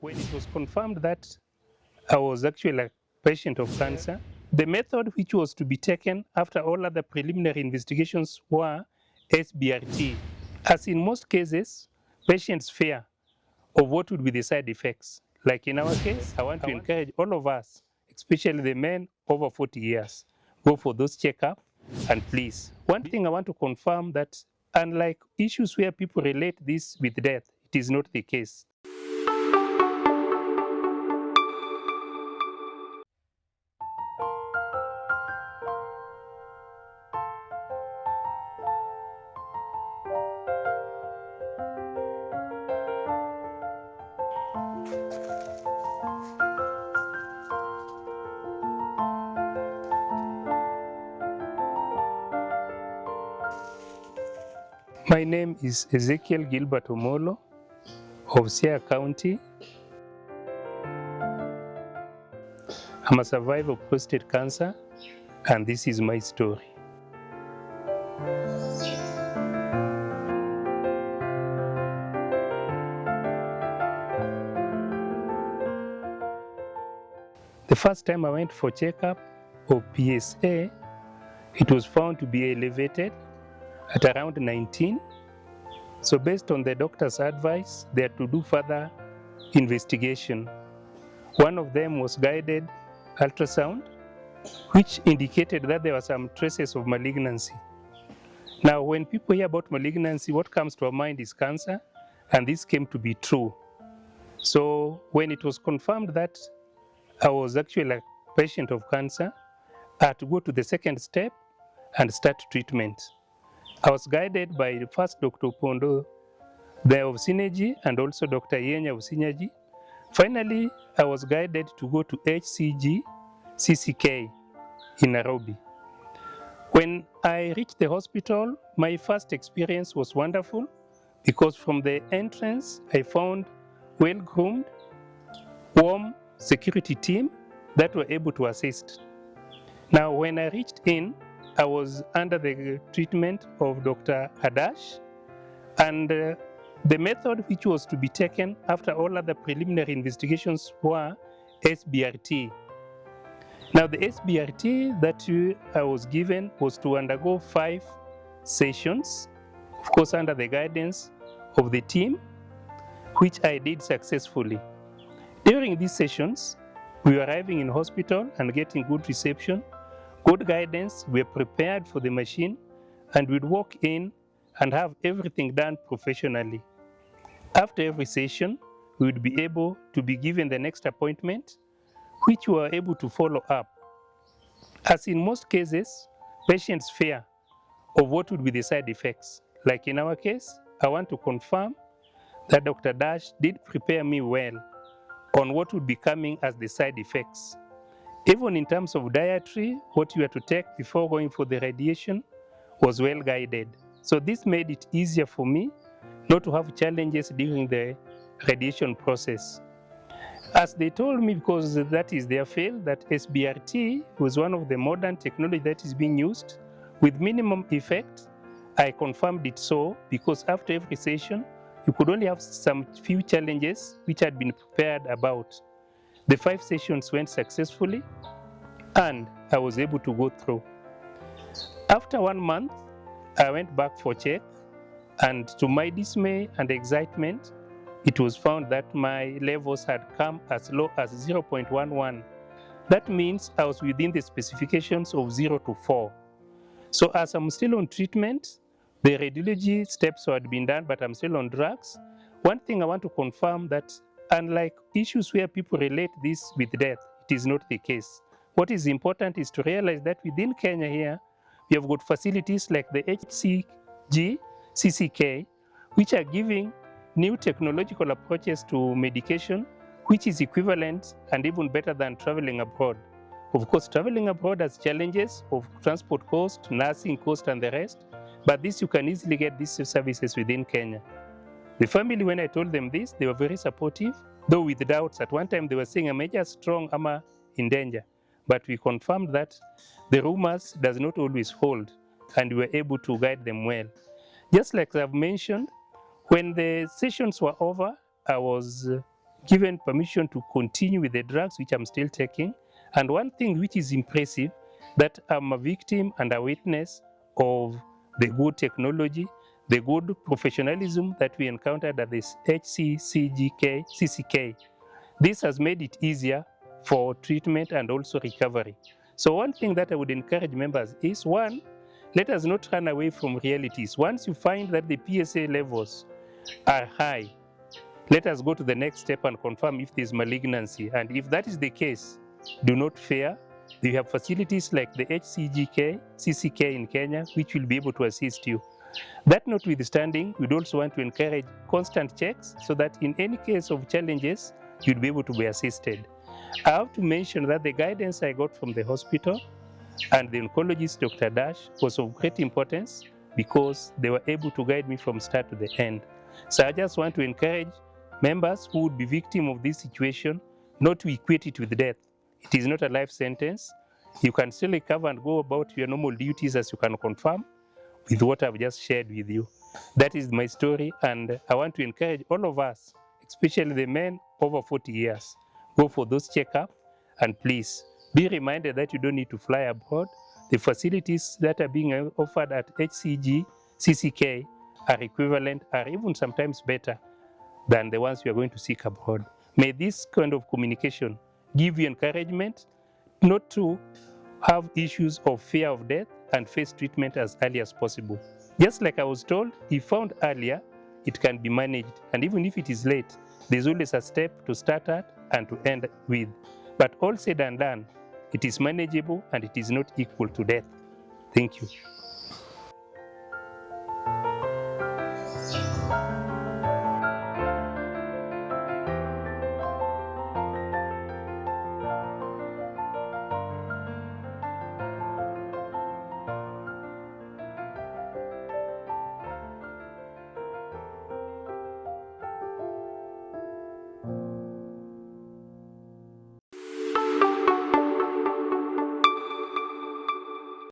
When it was confirmed that I was actually a patient of cancer, the method which was to be taken after all other preliminary investigations were SBRT. As in most cases, patients fear of what would be the side effects. Like in our case, I want to encourage all of us, especially the men over 40 years, go for those checkups. And please, one thing I want to confirm that unlike issues where people relate this with death, it is not the case. My name is Ezekiel Gilbert Omolo of Sierra County. I'm a survivor of prostate cancer, and this is my story. The first time I went for checkup of PSA, it was found to be elevated at around 19. So based on the doctor's advice, they had to do further investigation. One of them was guided ultrasound, which indicated that there were some traces of malignancy. Now, when people hear about malignancy, what comes to our mind is cancer, and this came to be true. So when it was confirmed that I was actually a patient of cancer, I had to go to the second step and start treatment. I was guided by the first Dr. Pondo, the of Synergy, and also Dr. Yenya of Synergy. Finally, I was guided to go to HCG CCK in Nairobi. When I reached the hospital, my first experience was wonderful because from the entrance, I found well-groomed, warm security team that were able to assist. Now, when I reached in, I was under the treatment of Dr. Hadash, and the method which was to be taken after all other preliminary investigations were SBRT. Now, the SBRT that I was given was to undergo 5 sessions, of course, under the guidance of the team, which I did successfully. During these sessions, we were arriving in hospital and getting good reception, good guidance. We were prepared for the machine, and we'd walk in and have everything done professionally. After every session, we would be able to be given the next appointment, which we were able to follow up. As in most cases, patients fear of what would be the side effects. Like in our case, I want to confirm that Dr. Dash did prepare me well on what would be coming as the side effects. Even in terms of dietary, what you had to take before going for the radiation was well guided. So this made it easier for me not to have challenges during the radiation process. As they told me, because that is their field, that SBRT was one of the modern technology that is being used with minimum effect, I confirmed it so because after every session, you could only have some few challenges which had been prepared about. The 5 sessions went successfully, and I was able to go through. After 1 month, I went back for check, and to my dismay and excitement, it was found that my levels had come as low as 0.11. That means I was within the specifications of 0 to 4. So as I'm still on treatment, the radiology steps had been done, but I'm still on drugs. One thing I want to confirm that unlike issues where people relate this with death, it is not the case. What is important is to realize that within Kenya here, we have got facilities like the HCG, CCK, which are giving new technological approaches to medication, which is equivalent and even better than traveling abroad. Of course, traveling abroad has challenges of transport cost, nursing cost, and the rest, but this you can easily get these services within Kenya. The family, when I told them this, they were very supportive, though with doubts. At one time, they were saying a major strong ama in danger, but we confirmed that the rumors does not always hold, and we were able to guide them well. Just like I've mentioned, when the sessions were over, I was given permission to continue with the drugs, which I'm still taking. And one thing which is impressive, that I'm a victim and a witness of the good technology, the good professionalism that we encountered at this CCK. This has made it easier for treatment and also recovery. So one thing that I would encourage members is, one, let us not run away from realities. Once you find that the PSA levels are high, let us go to the next step and confirm if there's malignancy. And if that is the case, do not fear. We have facilities like the HCG, CCK in Kenya, which will be able to assist you. That notwithstanding, we'd also want to encourage constant checks so that in any case of challenges, you'd be able to be assisted. I have to mention that the guidance I got from the hospital and the oncologist, Dr. Dash, was of great importance because they were able to guide me from start to the end. So I just want to encourage members who would be victim of this situation not to equate it with death. It is not a life sentence. You can still recover and go about your normal duties, as you can confirm with what I've just shared with you. That is my story, and I want to encourage all of us, especially the men over 40 years, go for those checkups, and please be reminded that you don't need to fly abroad. The facilities that are being offered at HCG, CCK are equivalent, are even sometimes better than the ones you are going to seek abroad. May this kind of communication give you encouragement not to have issues of fear of death and face treatment as early as possible. Just like I was told, if found earlier, it can be managed. And even if it is late, there's always a step to start at and to end with. But all said and done, it is manageable and it is not equal to death. Thank you.